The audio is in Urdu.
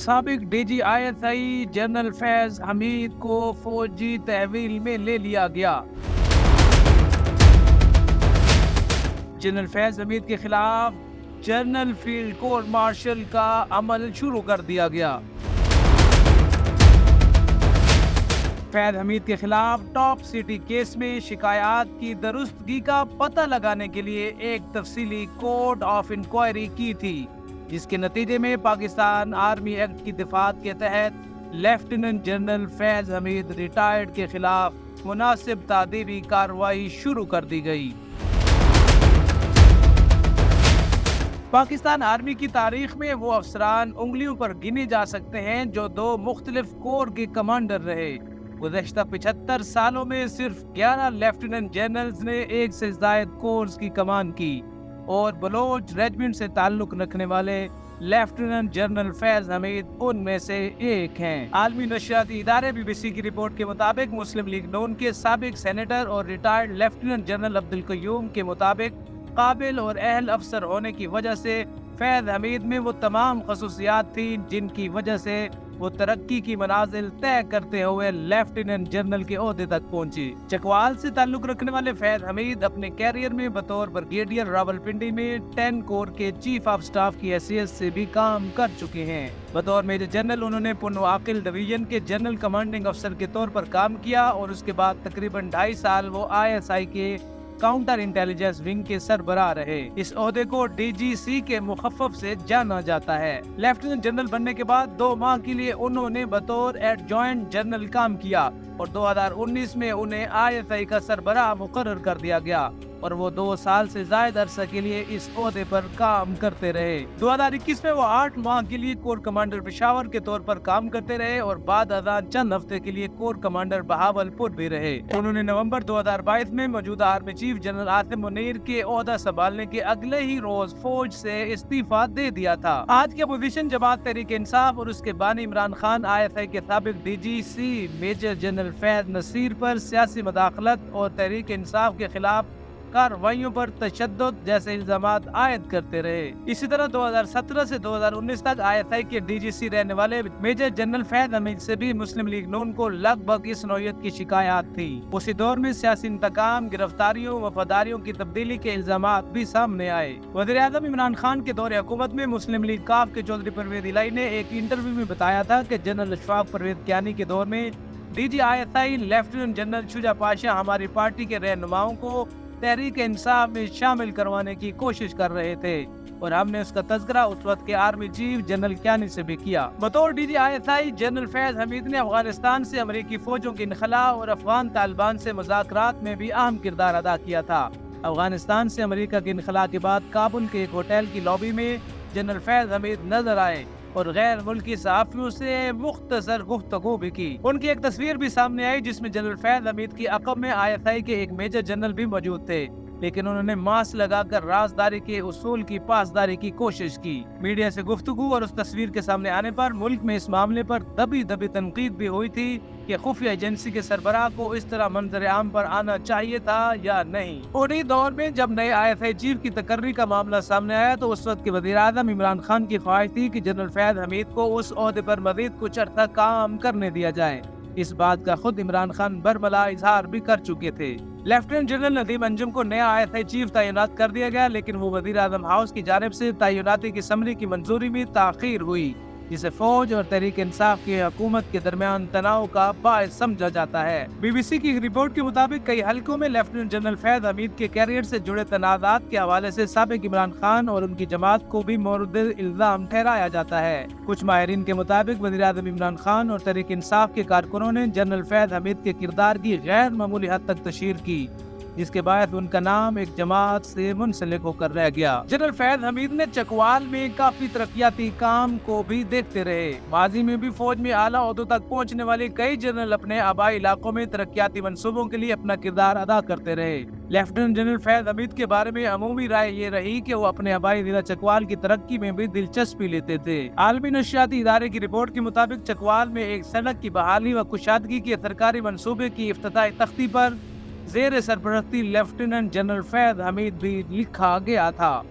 سابق DGI جنرل فیض حمید کو فوجی تحویل میں لے لیا گیا۔ جنرل فیض حمید کے خلاف جنرل فیلڈ کورٹ مارشل کا عمل شروع کر دیا گیا۔ فیض حمید کے خلاف ٹاپ سٹی کیس میں شکایات کی درستگی کا پتہ لگانے کے لیے ایک تفصیلی کورٹ آف انکوائری کی تھی، جس کے نتیجے میں پاکستان آرمی ایکٹ کی دفعات کے تحت لیفٹیننٹ جنرل فیض حمید ریٹائرڈ کے خلاف مناسب تادیبی کارروائی شروع کر دی گئی۔ پاکستان آرمی کی تاریخ میں وہ افسران انگلیوں پر گنے جا سکتے ہیں جو دو مختلف کور کے کمانڈر رہے۔ گزشتہ 75 سالوں میں صرف 11 لیفٹیننٹ جنرلز نے ایک سے زائد کورز کی کمان کی، اور بلوچ ریجمنٹ سے تعلق رکھنے والے لیفٹیننٹ جنرل فیض حمید ان میں سے ایک ہیں۔ عالمی نشریاتی ادارے BBC کی رپورٹ کے مطابق مسلم لیگ نون کے سابق سینیٹر اور ریٹائرڈ لیفٹیننٹ جنرل عبدالقیوم کے مطابق قابل اور اہل افسر ہونے کی وجہ سے فیض حمید میں وہ تمام خصوصیات تھیں جن کی وجہ سے وہ ترقی کی منازل طے کرتے ہوئے لیفٹیننٹ جنرل کے عہدے تک پہنچی۔ چکوال سے تعلق رکھنے والے فیض حمید اپنے کیریئر میں بطور بریگیڈیئر راولپنڈی میں 10 کور کے چیف آف سٹاف کی حیثیت سے بھی کام کر چکے ہیں۔ بطور میجر جنرل انہوں نے پنو عاقل ڈویژن کے جنرل کمانڈنگ افسر کے طور پر کام کیا، اور اس کے بعد تقریباً 2.5 سال وہ ISI کے کاؤنٹر انٹیلیجنس ونگ کے سربراہ رہے۔ اس عہدے کو DGC کے مخفف سے جانا جاتا ہے۔ لیفٹیننٹ جنرل بننے کے بعد 2 ماہ کے لیے انہوں نے بطور ایڈجوائنٹ جنرل کام کیا، اور 2019 میں انہیں ISI کا سربراہ مقرر کر دیا گیا، اور وہ 2 سال سے زائد عرصہ کے لیے اس عہدے پر کام کرتے رہے۔ 2021 میں وہ 8 ماہ کے لیے کور کمانڈر پشاور کے طور پر کام کرتے رہے، اور بعد ازاں چند ہفتے کے لیے کور کمانڈر بہاولپور بھی رہے۔ انہوں نے نومبر 2022 میں موجودہ army chief general Asim Munir کے عہدہ سنبھالنے کے اگلے ہی روز فوج سے استعفیٰ دے دیا تھا۔ آج کی اپوزیشن جماعت تحریک انصاف اور اس کے بانی عمران خان ISI کے سابق DGC میجر جنرل فیض نصیر پر سیاسی مداخلت اور تحریک انصاف کے خلاف کارروائیوں پر تشدد جیسے الزامات عائد کرتے رہے۔ اسی طرح 2017 سے 2019 تک ISI کے DGC رہنے والے میجر جنرل فیض حمید سے بھی مسلم لیگ نون کو لگ بھگ اس نوعیت کی شکایات تھی۔ اسی دور میں سیاسی انتقام، گرفتاریوں، وفاداریوں کی تبدیلی کے الزامات بھی سامنے آئے۔ وزیر اعظم عمران خان کے دور حکومت میں مسلم لیگ کاف کے چودھری پرویز الہی نے ایک انٹرویو میں بتایا تھا کہ جنرل اشفاق پرویز کیانی کے دور میں DGI لیفٹیننٹ جنرل شجاع پاشا ہماری پارٹی کے رہنماؤں کو تحریک انصاف میں شامل کروانے کی کوشش کر رہے تھے، اور ہم نے اس کا تذکرہ اس وقت کے آرمی چیف جنرل کیانی سے بھی کیا۔ بطور DGI جنرل فیض حمید نے افغانستان سے امریکی فوجوں کے انخلاء اور افغان طالبان سے مذاکرات میں بھی اہم کردار ادا کیا تھا۔ افغانستان سے امریکہ کے انخلاء کے بعد کابل کے ایک ہوٹل کی لابی میں جنرل فیض حمید نظر آئے اور غیر ملکی صحافیوں سے مختصر گفتگو بھی کی۔ ان کی ایک تصویر بھی سامنے آئی جس میں جنرل فیض حمید کی عقب میں ISI کے ایک میجر جنرل بھی موجود تھے، لیکن انہوں نے ماسک لگا کر رازداری کے اصول کی پاسداری کی کوشش کی۔ میڈیا سے گفتگو اور اس تصویر کے سامنے آنے پر ملک میں اس معاملے پر دبی تنقید بھی ہوئی تھی کہ خفیہ ایجنسی کے سربراہ کو اس طرح منظر عام پر آنا چاہیے تھا یا نہیں۔ انہی دور میں جب نئے ISI چیف کی تقرری کا معاملہ سامنے آیا تو اس وقت کے وزیر اعظم عمران خان کی خواہش تھی کہ جنرل فیض حمید کو اس عہدے پر مزید کچھ عرصہ کام کرنے دیا جائے۔ اس بات کا خود عمران خان برملا اظہار بھی کر چکے تھے۔ لیفٹیننٹ جنرل ندیم انجم کو نیا ISI چیف تعینات کر دیا گیا، لیکن وہ وزیر اعظم ہاؤس کی جانب سے تعیناتی کی سمری کی منظوری میں تاخیر ہوئی، جسے فوج اور تحریک انصاف کی حکومت کے درمیان تناؤ کا باعث سمجھا جاتا ہے۔ BBC کی رپورٹ کے مطابق کئی حلقوں میں لیفٹیننٹ جنرل فیض حمید کے کیریئر سے جڑے تنازعات کے حوالے سے سابق عمران خان اور ان کی جماعت کو بھی مورد الزام ٹھہرایا جاتا ہے۔ کچھ ماہرین کے مطابق وزیر اعظم عمران خان اور تحریک انصاف کے کارکنوں نے جنرل فیض حمید کے کردار کی غیر معمولی حد تک تشہیر کی، جس کے باعث ان کا نام ایک جماعت سے منسلک ہو کر رہ گیا۔ جنرل فیض حمید نے چکوال میں کافی ترقیاتی کام کو بھی دیکھتے رہے۔ ماضی میں بھی فوج میں اعلیٰ عہدوں تک پہنچنے والے کئی جنرل اپنے آبائی علاقوں میں ترقیاتی منصوبوں کے لیے اپنا کردار ادا کرتے رہے۔ لیفٹیننٹ جنرل فیض حمید کے بارے میں عمومی رائے یہ رہی کہ وہ اپنے آبائی ضلع چکوال کی ترقی میں بھی دلچسپی لیتے تھے۔ عالمی نشریاتی ادارے کی رپورٹ کے مطابق چکوال میں ایک سڑک کی بحالی و کشادگی کے سرکاری منصوبے کی افتتاحی تختی پر زیر سرپرستی لیفٹیننٹ جنرل فیض حمید بھی لکھا گیا تھا۔